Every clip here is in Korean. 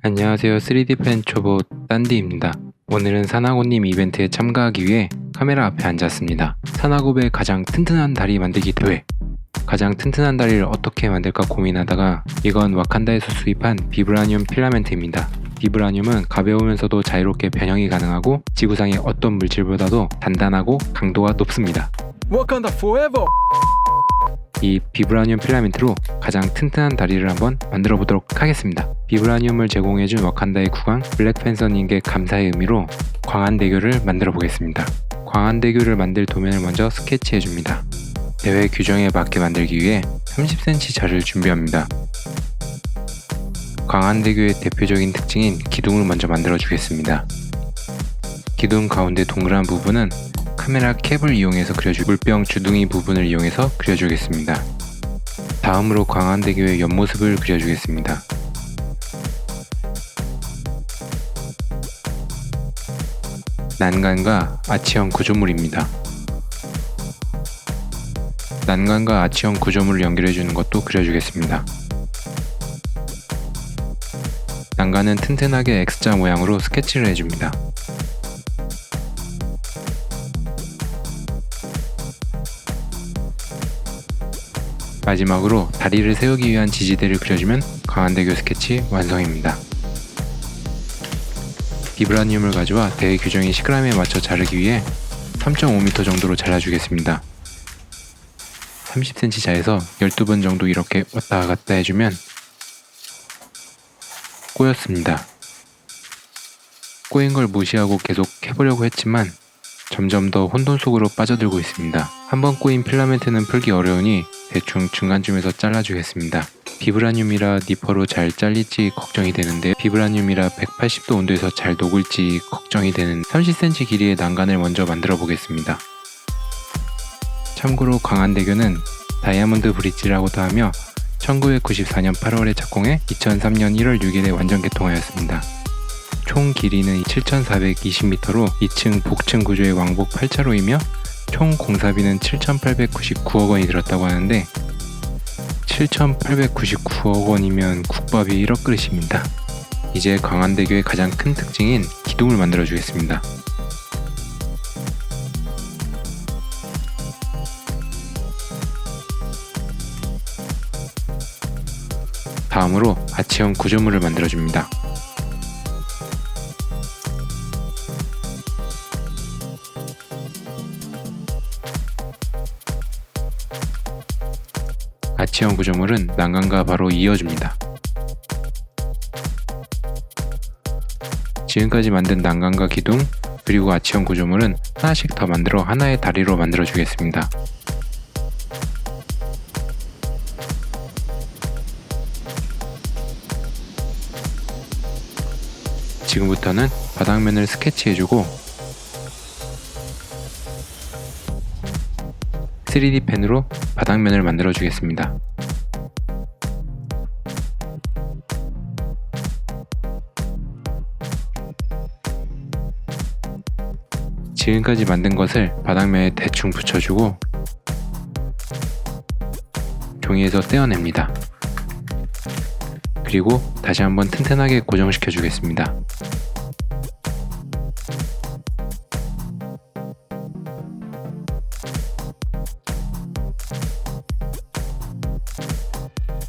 안녕하세요. 3D 펜 초보 딴디입니다. 오늘은 산하고님 이벤트에 참가하기 위해 카메라 앞에 앉았습니다. 산하고의 가장 튼튼한 다리 만들기 대회. 가장 튼튼한 다리를 어떻게 만들까 고민하다가 이건 와칸다에서 수입한 비브라늄 필라멘트입니다. 비브라늄은 가벼우면서도 자유롭게 변형이 가능하고 지구상의 어떤 물질보다도 단단하고 강도가 높습니다. 와칸다 forever! 이 비브라늄 필라멘트로 가장 튼튼한 다리를 한번 만들어 보도록 하겠습니다. 비브라늄을 제공해준 와칸다의 국왕 블랙팬서님께 감사의 의미로 광안대교를 만들어 보겠습니다. 광안대교를 만들 도면을 먼저 스케치해 줍니다. 대회 규정에 맞게 만들기 위해 30cm 자를 준비합니다. 광안대교의 대표적인 특징인 기둥을 먼저 만들어 주겠습니다. 기둥 가운데 동그란 부분은 카메라 캡을 이용해서 그려줄 물병 주둥이 부분을 이용해서 그려주겠습니다. 다음으로 광안대교의 옆모습을 그려주겠습니다. 난간과 아치형 구조물입니다. 난간과 아치형 구조물을 연결해주는 것도 그려주겠습니다. 난간은 튼튼하게 X자 모양으로 스케치를 해줍니다. 마지막으로 다리를 세우기 위한 지지대를 그려주면 광안대교 스케치 완성입니다. 비브라늄을 가져와 대회 규정인 10g에 맞춰 자르기 위해 3.5m 정도로 잘라주겠습니다. 30cm 자에서 12번 정도 이렇게 왔다 갔다 해주면 꼬였습니다. 꼬인 걸 무시하고 계속 해보려고 했지만 점점 더 혼돈 속으로 빠져들고 있습니다. 한번 꼬인 필라멘트는 풀기 어려우니 대충 중간쯤에서 잘라주겠습니다. 비브라늄이라 니퍼로 잘 잘릴지 걱정이 되는데 비브라늄이라 180도 온도에서 잘 녹을지 걱정이 되는 30cm 길이의 난간을 먼저 만들어 보겠습니다. 참고로 광안대교는 다이아몬드 브릿지라고도 하며 1994년 8월에 착공해 2003년 1월 6일에 완전 개통하였습니다. 총 길이는 7,420m로 2층 복층 구조의 왕복 8차로이며 총 공사비는 7,899억 원이 들었다고 하는데 7,899억 원이면 국밥이 1억 그릇입니다. 이제 광안대교의 가장 큰 특징인 기둥을 만들어 주겠습니다. 다음으로 아치형 구조물을 만들어 줍니다. 아치형 구조물은 난간과 바로 이어줍니다. 지금까지 만든 난간과 기둥 그리고 아치형 구조물은 하나씩 더 만들어 하나의 다리로 만들어 주겠습니다. 지금부터는 바닥면을 스케치해주고 3D 펜으로 바닥면을 만들어 주겠습니다. 지금까지 만든 것을 바닥면에 대충 붙여주고 종이에서 떼어냅니다. 그리고 다시 한번 튼튼하게 고정시켜 주겠습니다.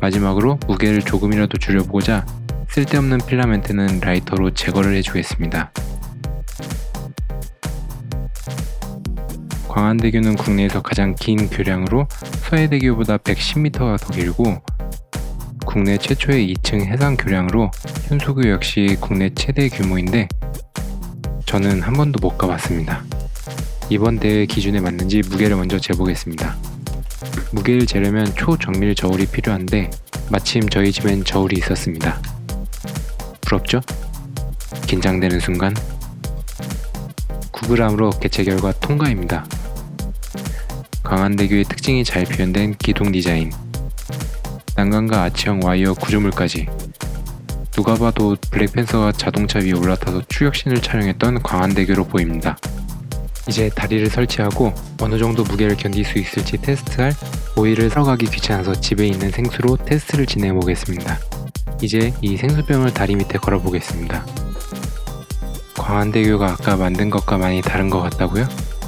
마지막으로 무게를 조금이라도 줄여보고자 쓸데없는 필라멘트는 라이터로 제거를 해주겠습니다. 광안대교는 국내에서 가장 긴 교량으로 서해대교보다 110m가 더 길고 국내 최초의 2층 해상 교량으로 현수교 역시 국내 최대 규모인데 저는 한 번도 못 가봤습니다. 이번 대회 기준에 맞는지 무게를 먼저 재보겠습니다. 무게를 재려면 초정밀 저울이 필요한데 마침 저희 집엔 저울이 있었습니다. 부럽죠? 긴장되는 순간 9g으로 개체 결과 통과입니다. 광안대교의 특징이 잘 표현된 기둥 디자인, 난간과 아치형 와이어 구조물까지 누가 봐도 블랙팬서가 자동차 위에 올라타서 추격신을 촬영했던 광안대교로 보입니다. 이제 다리를 설치하고 어느 정도 무게를 견딜 수 있을지 테스트할 오일을 사러 가기 귀찮아서 집에 있는 생수로 테스트를 진행해 보겠습니다. 이제 이 생수병을 다리 밑에 걸어 보겠습니다. 광안대교가 아까 만든 것과 많이 다른 것 같다고요?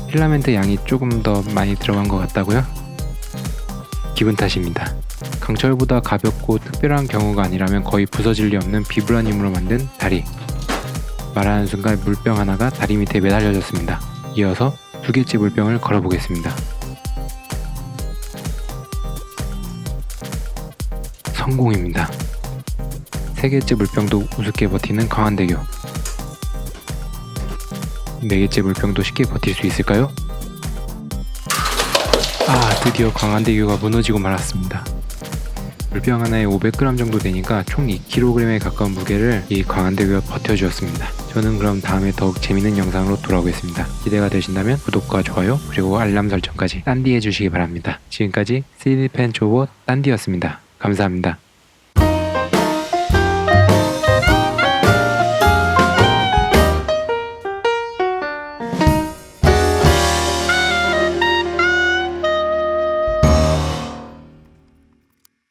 필라멘트 양이 조금 더 많이 들어간 것 같다고요? 기분 탓입니다. 강철보다 가볍고 특별한 경우가 아니라면 거의 부서질 리 없는 비브라늄으로 만든 다리. 말하는 순간 물병 하나가 다리 밑에 매달려졌습니다. 이어서 2개째 물병을 걸어 보겠습니다. 성공입니다. 3개째 물병도 우습게 버티는 광안대교. 4개째 물병도 쉽게 버틸 수 있을까요? 드디어 광안대교가 무너지고 말았습니다. 물병 하나에 500g 정도 되니까 총 2kg에 가까운 무게를 이 광안대교가 버텨주었습니다. 저는 그럼 다음에 더욱 재밌는 영상으로 돌아오겠습니다. 기대가 되신다면 구독과 좋아요 그리고 알람 설정까지 딴디 해주시기 바랍니다. 지금까지 시리펜 초보 딴디였습니다. 감사합니다.